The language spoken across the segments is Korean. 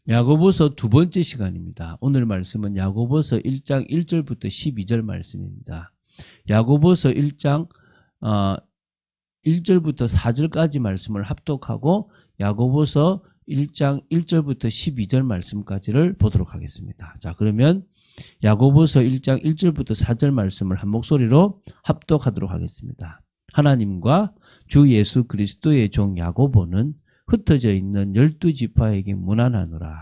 야고보서 두 번째 시간입니다. 오늘 말씀은 야고보서 1장 1절부터 12절 말씀입니다. 야고보서 1장 1절부터 4절까지 말씀을 합독하고 야고보서 1장 1절부터 12절 말씀까지를 보도록 하겠습니다. 자, 그러면 야고보서 1장 1절부터 4절 말씀을 한 목소리로 합독하도록 하겠습니다. 하나님과 주 예수 그리스도의 종 야고보는 흩어져 있는 12지파에게 문안하노라.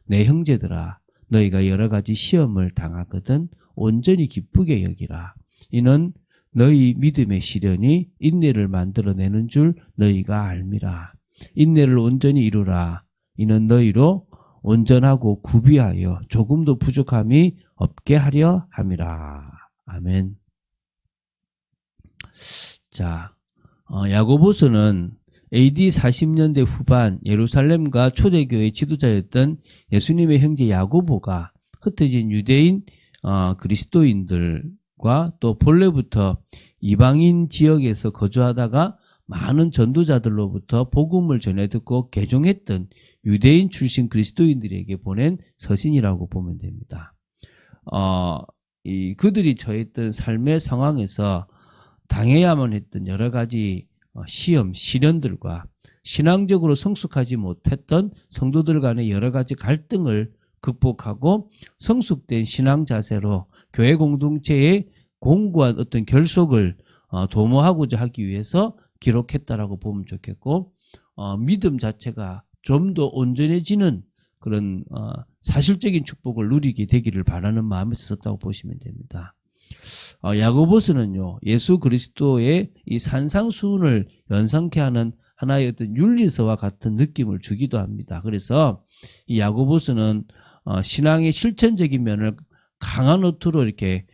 내 형제들아, 너희가 여러 가지 시험을 당하거든 온전히 기쁘게 여기라. 이는 너희 믿음의 시련이 인내를 만들어내는 줄 너희가 알미라. 인내를 온전히 이루라. 이는 너희로 온전하고 구비하여 조금도 부족함이 없게 하려 함이라. 아멘. 자, 야고보서는 AD 40년대 후반 예루살렘과 초대교회 지도자였던 예수님의 형제 야고보가 흩어진 유대인 그리스도인들과 또 본래부터 이방인 지역에서 거주하다가 많은 전도자들로부터 복음을 전해 듣고 개종했던 유대인 출신 그리스도인들에게 보낸 서신이라고 보면 됩니다. 그들이 처했던 삶의 상황에서 당해야만 했던 여러 가지 시험, 시련들과 신앙적으로 성숙하지 못했던 성도들 간의 여러 가지 갈등을 극복하고 성숙된 신앙 자세로 교회 공동체의 공고한 어떤 결속을 도모하고자 하기 위해서 기록했다라고 보면 좋겠고, 믿음 자체가 좀 더 온전해지는 그런 사실적인 축복을 누리게 되기를 바라는 마음에서 썼다고 보시면 됩니다. 야고보서는요, 예수 그리스도의 이 산상수훈을 연상케 하는 하나의 어떤 윤리서와 같은 느낌을 주기도 합니다. 그래서 이 야고보서는 신앙의 실천적인 면을 강한 어투로 이렇게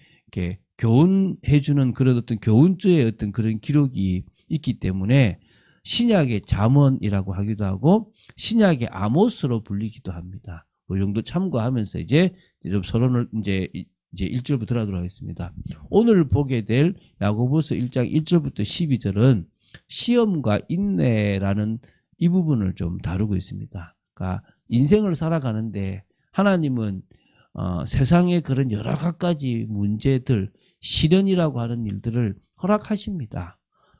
교훈해주는 그런 어떤 교훈주의 어떤 그런 기록이 있기 때문에 신약의 잠언이라고 하기도 하고 신약의 아모스로 불리기도 합니다. 그 정도 참고하면서 이제 좀 서론을 이제 1절부터 들어가도록 하겠습니다. 오늘 보게 될 야고보서 1장 1절부터 12절은 시험과 인내라는 이 부분을 좀 다루고 있습니다. 그러니까 인생을 살아가는데 하나님은 세상의 그런 여러 가지 문제들, 시련이라고 하는 일들을 허락하십니다.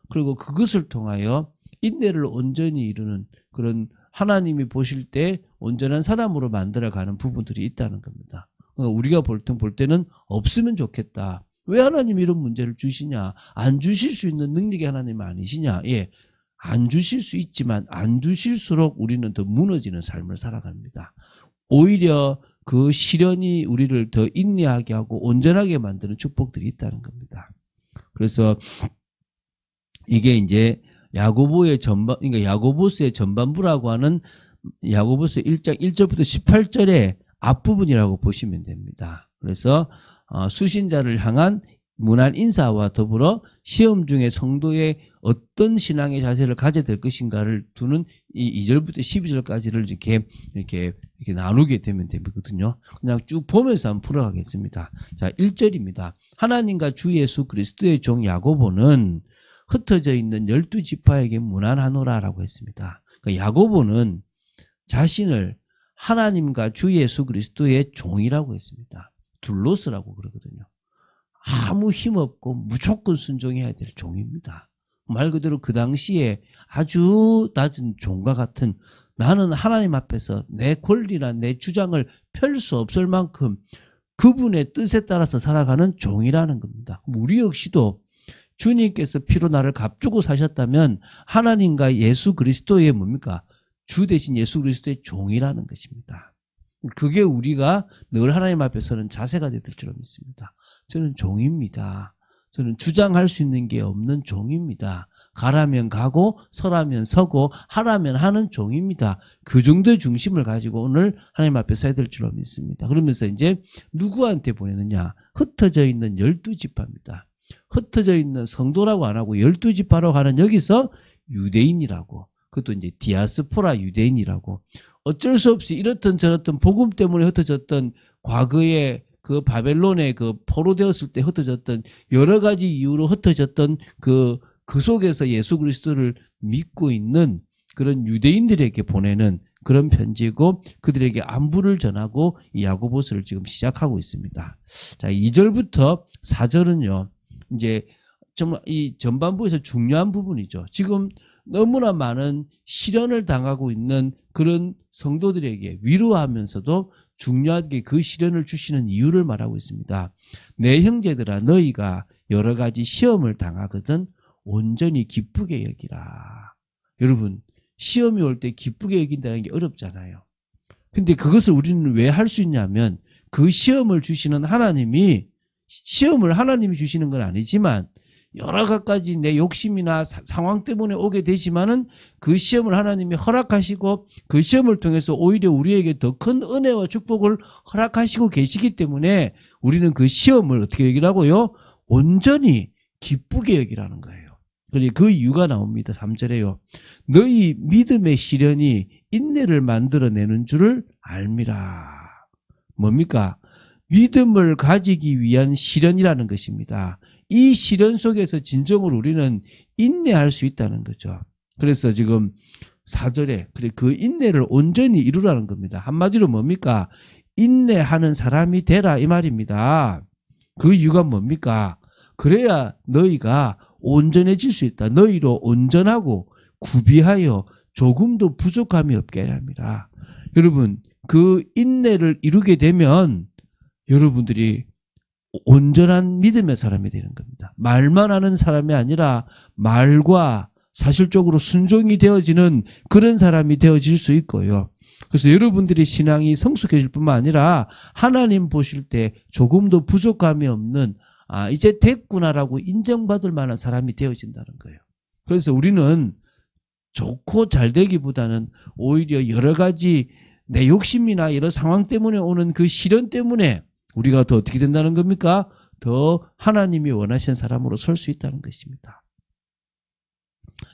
그리고 그것을 통하여 인내를 온전히 이루는 그런 하나님이 보실 때 온전한 사람으로 만들어가는 부분들이 있다는 겁니다. 우리가 볼 때는 없으면 좋겠다. 왜 하나님이 이런 문제를 주시냐? 안 주실 수 있는 능력이 하나님 아니시냐? 예, 안 주실 수 있지만 안 주실수록 우리는 더 무너지는 삶을 살아갑니다. 오히려 그 시련이 우리를 더 인내하게 하고 온전하게 만드는 축복들이 있다는 겁니다. 그래서 이게 이제 그러니까 야고보서의 전반부라고 하는 야고보서 1장 1절부터 18절의 앞부분이라고 보시면 됩니다. 그래서 수신자를 향한 문안 인사와 더불어 시험 중에 성도의 어떤 신앙의 자세를 가져야 될 것인가를 두는 이 2절부터 12절까지를 이렇게 나누게 되면 되거든요. 그냥 쭉 보면서 한번 풀어가겠습니다. 자, 1절입니다. 하나님과 주 예수 그리스도의 종 야고보는 흩어져 있는 12지파에게 문안하노라라고 했습니다. 그러니까 야고보는 자신을 하나님과 주 예수 그리스도의 종이라고 했습니다. 둘로스라고 그러거든요. 아무 힘없고 무조건 순종해야 될 종입니다. 말 그대로 그 당시에 아주 낮은 종과 같은, 나는 하나님 앞에서 내 권리나 내 주장을 펼 수 없을 만큼 그분의 뜻에 따라서 살아가는 종이라는 겁니다. 우리 역시도 주님께서 피로 나를 값주고 사셨다면 하나님과 예수 그리스도의 뭡니까? 주 대신 예수 그리스도의 종이라는 것입니다. 그게 우리가 늘 하나님 앞에 서는 자세가 될 줄로 믿습니다. 저는 종입니다. 저는 주장할 수 있는 게 없는 종입니다. 가라면 가고 서라면 서고 하라면 하는 종입니다. 그 정도의 중심을 가지고 오늘 하나님 앞에 서야 될 줄로 믿습니다. 그러면서 이제 누구한테 보내느냐? 흩어져 있는 12지파입니다. 흩어져 있는 성도라고 안 하고 12지파라고 하는 여기서 유대인이라고, 그것도 이제 디아스포라 유대인이라고, 어쩔 수 없이 이렇든 저렇든 복음 때문에 흩어졌던 과거에 그 바벨론에 그 포로되었을 때 흩어졌던 여러 가지 이유로 흩어졌던 그 속에서 예수 그리스도를 믿고 있는 그런 유대인들에게 보내는 그런 편지고 그들에게 안부를 전하고 이 야고보서를 지금 시작하고 있습니다. 자, 2절부터 4절은요. 이제 좀 이 전반부에서 중요한 부분이죠. 지금 너무나 많은 시련을 당하고 있는 그런 성도들에게 위로하면서도 중요하게 그 시련을 주시는 이유를 말하고 있습니다. 내 형제들아 너희가 여러 가지 시험을 당하거든 온전히 기쁘게 여기라. 여러분 시험이 올 때 기쁘게 여긴다는 게 어렵잖아요. 근데 그것을 우리는 왜 할 수 있냐면 그 시험을 주시는 하나님이 시험을 하나님이 주시는 건 아니지만 여러 가지 내 욕심이나 상황 때문에 오게 되지만은 그 시험을 하나님이 허락하시고 그 시험을 통해서 오히려 우리에게 더 큰 은혜와 축복을 허락하시고 계시기 때문에 우리는 그 시험을 어떻게 여기라고요? 온전히 기쁘게 여기라는 거예요. 그러니 그 이유가 나옵니다. 3절에요. 너희 믿음의 시련이 인내를 만들어내는 줄을 알미라. 뭡니까? 믿음을 가지기 위한 시련이라는 것입니다. 이 시련 속에서 진정으로 우리는 인내할 수 있다는 거죠. 그래서 지금 4절에 그 인내를 온전히 이루라는 겁니다. 한마디로 뭡니까? 인내하는 사람이 되라 이 말입니다. 그 이유가 뭡니까? 그래야 너희가 온전해질 수 있다. 너희로 온전하고 구비하여 조금도 부족함이 없게 합니다. 여러분 그 인내를 이루게 되면 여러분들이 온전한 믿음의 사람이 되는 겁니다. 말만 하는 사람이 아니라 말과 사실적으로 순종이 되어지는 그런 사람이 되어질 수 있고요. 그래서 여러분들이 신앙이 성숙해질 뿐만 아니라 하나님 보실 때 조금도 부족함이 없는 이제 됐구나라고 인정받을 만한 사람이 되어진다는 거예요. 그래서 우리는 좋고 잘 되기보다는 오히려 여러 가지 내 욕심이나 여러 상황 때문에 오는 그 시련 때문에 우리가 더 어떻게 된다는 겁니까? 더 하나님이 원하시는 사람으로 설 수 있다는 것입니다.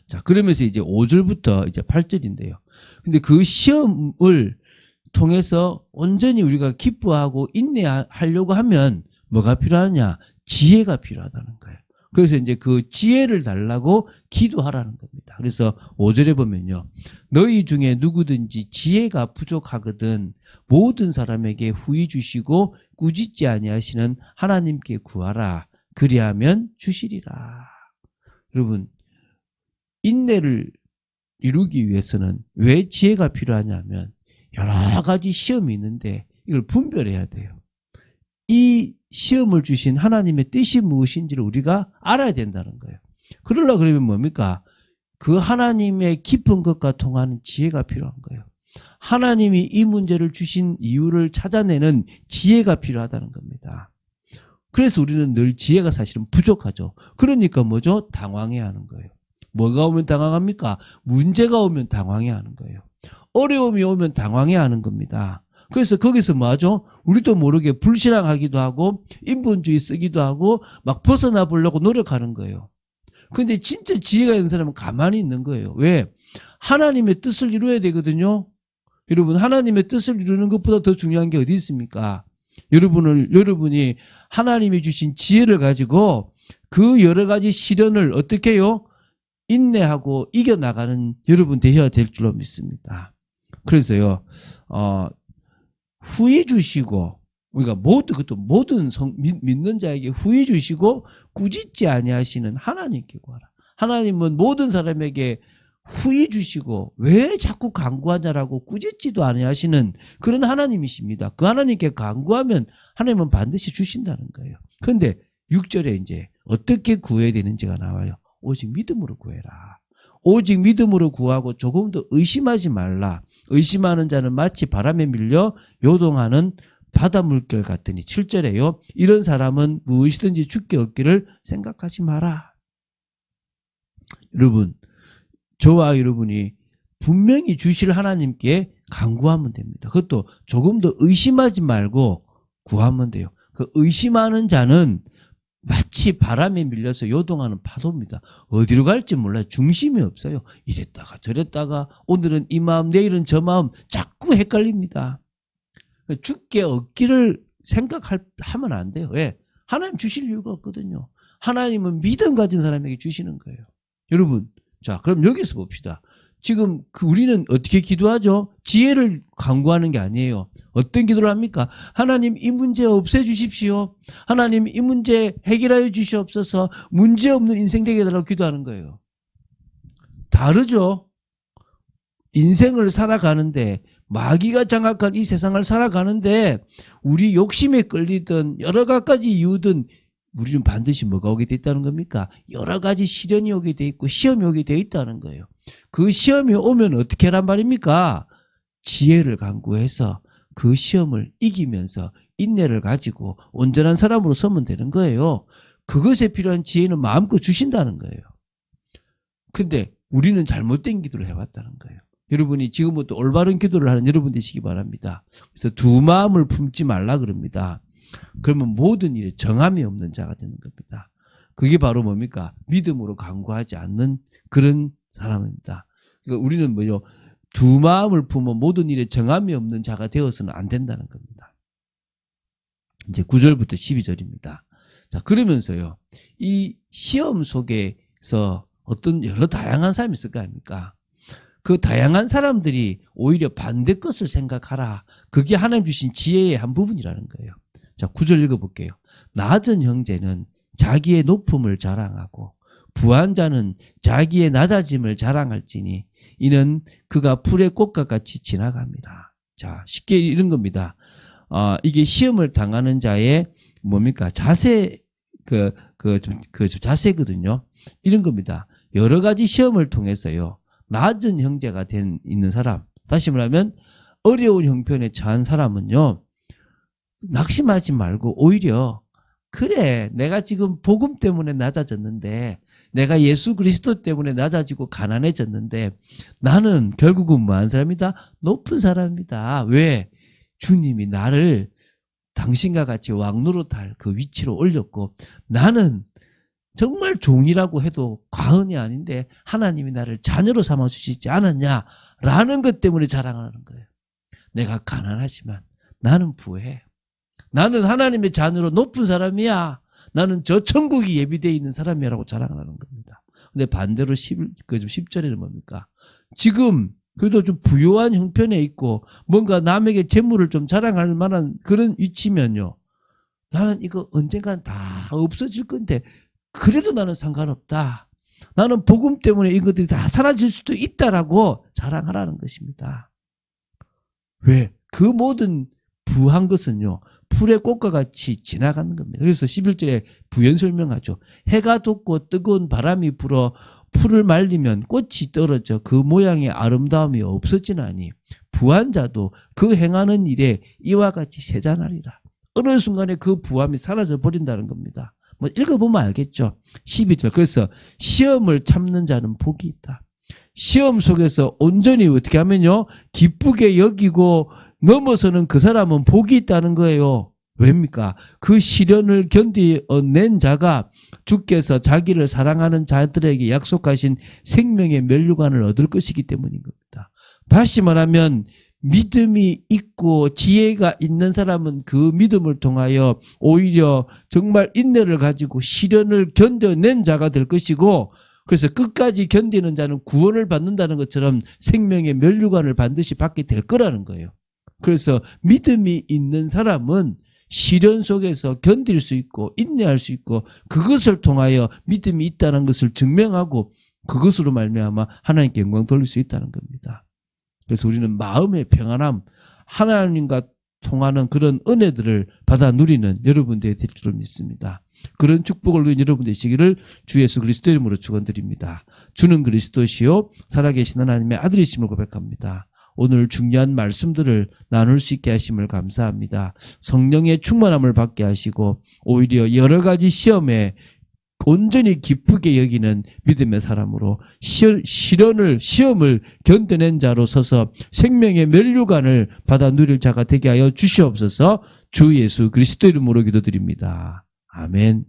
자, 그러면서 이제 5절부터 이제 8절인데요. 근데 그 시험을 통해서 온전히 우리가 기뻐하고 인내하려고 하면 뭐가 필요하냐? 지혜가 필요하다는 거예요. 그래서 이제 그 지혜를 달라고 기도하라는 겁니다. 그래서 5절에 보면요. 너희 중에 누구든지 지혜가 부족하거든 모든 사람에게 후히 주시고 꾸짖지 아니하시는 하나님께 구하라. 그리하면 주시리라. 여러분 인내를 이루기 위해서는 왜 지혜가 필요하냐면 여러 가지 시험이 있는데 이걸 분별해야 돼요. 이 시험을 주신 하나님의 뜻이 무엇인지를 우리가 알아야 된다는 거예요. 그러려고 그러면 뭡니까? 그 하나님의 깊은 것과 통하는 지혜가 필요한 거예요. 하나님이 이 문제를 주신 이유를 찾아내는 지혜가 필요하다는 겁니다. 그래서 우리는 늘 지혜가 사실은 부족하죠. 그러니까 뭐죠? 당황해야 하는 거예요. 뭐가 오면 당황합니까? 문제가 오면 당황해야 하는 거예요. 어려움이 오면 당황해야 하는 겁니다. 그래서 거기서 뭐 하죠? 우리도 모르게 불신앙하기도 하고 인본주의 쓰기도 하고 막 벗어나 보려고 노력하는 거예요. 근데 진짜 지혜가 있는 사람은 가만히 있는 거예요. 왜? 하나님의 뜻을 이루어야 되거든요. 여러분 하나님의 뜻을 이루는 것보다 더 중요한 게 어디 있습니까? 여러분이 하나님이 주신 지혜를 가지고 그 여러 가지 시련을 어떻게 해요? 인내하고 이겨나가는 여러분 되어야 될 줄로 믿습니다. 그래서요, 후히 주시고, 우리가 모든 믿는 자에게 후히 주시고, 꾸짖지 아니하시는 하나님께 구하라. 하나님은 모든 사람에게 후히 주시고, 왜 자꾸 간구하냐라고 꾸짖지도 아니하시는 그런 하나님이십니다. 그 하나님께 간구하면 하나님은 반드시 주신다는 거예요. 그런데 6절에 이제 어떻게 구해야 되는지가 나와요. 오직 믿음으로 구해라. 오직 믿음으로 구하고 조금도 의심하지 말라. 의심하는 자는 마치 바람에 밀려 요동하는 바다 물결 같으니 7절에요. 이런 사람은 무엇이든지 죽게 얻기를 생각하지 마라. 여러분, 저와 여러분이 분명히 주실 하나님께 간구하면 됩니다. 그것도 조금도 의심하지 말고 구하면 돼요. 그 의심하는 자는 마치 바람에 밀려서 요동하는 파도입니다. 어디로 갈지 몰라요. 중심이 없어요. 이랬다가 저랬다가 오늘은 이 마음 내일은 저 마음 자꾸 헷갈립니다. 죽게 얻기를 생각하면 안 돼요. 왜? 하나님 주실 이유가 없거든요. 하나님은 믿음 가진 사람에게 주시는 거예요. 여러분 자 그럼 여기서 봅시다. 지금 우리는 어떻게 기도하죠? 지혜를 강구하는 게 아니에요. 어떤 기도를 합니까? 하나님 이 문제 없애주십시오. 하나님 이 문제 해결하여 주시옵소서. 문제없는 인생 되게 해달라고 기도하는 거예요. 다르죠. 인생을 살아가는데 마귀가 장악한 이 세상을 살아가는데 우리 욕심에 끌리든 여러 가지 이유든 우리는 반드시 뭐가 오게 돼 있다는 겁니까? 여러 가지 시련이 오게 돼 있고 시험이 오게 돼 있다는 거예요. 그 시험이 오면 어떻게 하란 말입니까? 지혜를 강구해서 그 시험을 이기면서 인내를 가지고 온전한 사람으로 서면 되는 거예요. 그것에 필요한 지혜는 마음껏 주신다는 거예요. 근데 우리는 잘못된 기도를 해왔다는 거예요. 여러분이 지금부터 올바른 기도를 하는 여러분 되시기 바랍니다. 그래서 두 마음을 품지 말라 그럽니다. 그러면 모든 일에 정함이 없는 자가 되는 겁니다. 그게 바로 뭡니까? 믿음으로 강구하지 않는 그런 사람입니다. 그러니까 우리는 뭐요? 두 마음을 품어 모든 일에 정함이 없는 자가 되어서는 안 된다는 겁니다. 이제 9절부터 12절입니다. 자, 그러면서요, 이 시험 속에서 어떤 여러 다양한 사람이 있을 거 아닙니까? 그 다양한 사람들이 오히려 반대 것을 생각하라. 그게 하나님 주신 지혜의 한 부분이라는 거예요. 자, 9절 읽어볼게요. 낮은 형제는 자기의 높음을 자랑하고 부한 자는 자기의 낮아짐을 자랑할지니 이는 그가 풀의 꽃과 같이 지나갑니다. 자, 쉽게 이런 겁니다. 이게 시험을 당하는 자의 뭡니까? 자세, 자세거든요. 이런 겁니다. 여러 가지 시험을 통해서요, 낮은 형제가 있는 사람, 다시 말하면 어려운 형편에 처한 사람은요, 낙심하지 말고 오히려 그래, 내가 지금 복음 때문에 낮아졌는데, 내가 예수 그리스도 때문에 낮아지고 가난해졌는데, 나는 결국은 뭐한 사람이다? 높은 사람이다. 왜? 주님이 나를 당신과 같이 왕노릇할 그 위치로 올렸고, 나는 정말 종이라고 해도 과언이 아닌데 하나님이 나를 자녀로 삼아주시지 않았냐라는 것 때문에 자랑하는 거예요. 내가 가난하지만 나는 부해. 나는 하나님의 자녀로 높은 사람이야. 나는 저 천국이 예비되어 있는 사람이라고 자랑하는 겁니다. 근데 반대로 10절에는 뭡니까? 지금 그래도 좀 부유한 형편에 있고 뭔가 남에게 재물을 좀 자랑할 만한 그런 위치면요, 나는 이거 언젠간 다 없어질 건데 그래도 나는 상관없다. 나는 복음 때문에 이것들이 다 사라질 수도 있다라고 자랑하라는 것입니다. 왜? 그 모든 부한 것은요, 풀의 꽃과 같이 지나가는 겁니다. 그래서 11절에 부연 설명하죠. 해가 돋고 뜨거운 바람이 불어 풀을 말리면 꽃이 떨어져 그 모양의 아름다움이 없어지나니 부한 자도 그 행하는 일에 이와 같이 세잔하리라. 어느 순간에 그 부함이 사라져 버린다는 겁니다. 뭐 읽어보면 알겠죠. 12절. 그래서 시험을 참는 자는 복이 있다. 시험 속에서 온전히 어떻게 하면요, 기쁘게 여기고 넘어서는 그 사람은 복이 있다는 거예요. 왜입니까? 그 시련을 견디낸 자가 주께서 자기를 사랑하는 자들에게 약속하신 생명의 면류관을 얻을 것이기 때문인 겁니다. 다시 말하면 믿음이 있고 지혜가 있는 사람은 그 믿음을 통하여 오히려 정말 인내를 가지고 시련을 견뎌낸 자가 될 것이고, 그래서 끝까지 견디는 자는 구원을 받는다는 것처럼 생명의 면류관을 반드시 받게 될 거라는 거예요. 그래서 믿음이 있는 사람은 시련 속에서 견딜 수 있고 인내할 수 있고 그것을 통하여 믿음이 있다는 것을 증명하고 그것으로 말미암아 하나님께 영광 돌릴 수 있다는 겁니다. 그래서 우리는 마음의 평안함, 하나님과 통하는 그런 은혜들을 받아 누리는 여러분들이 될 줄 믿습니다. 그런 축복을 누린 여러분 되시기를 주 예수 그리스도 이름으로 축원드립니다. 주는 그리스도시요 살아계신 하나님의 아들이심을 고백합니다. 오늘 중요한 말씀들을 나눌 수 있게 하심을 감사합니다. 성령의 충만함을 받게 하시고 오히려 여러 가지 시험에 온전히 기쁘게 여기는 믿음의 사람으로 시험을 견뎌낸 자로 서서 생명의 면류관을 받아 누릴 자가 되게 하여 주시옵소서. 주 예수 그리스도 이름으로 기도드립니다. 아멘.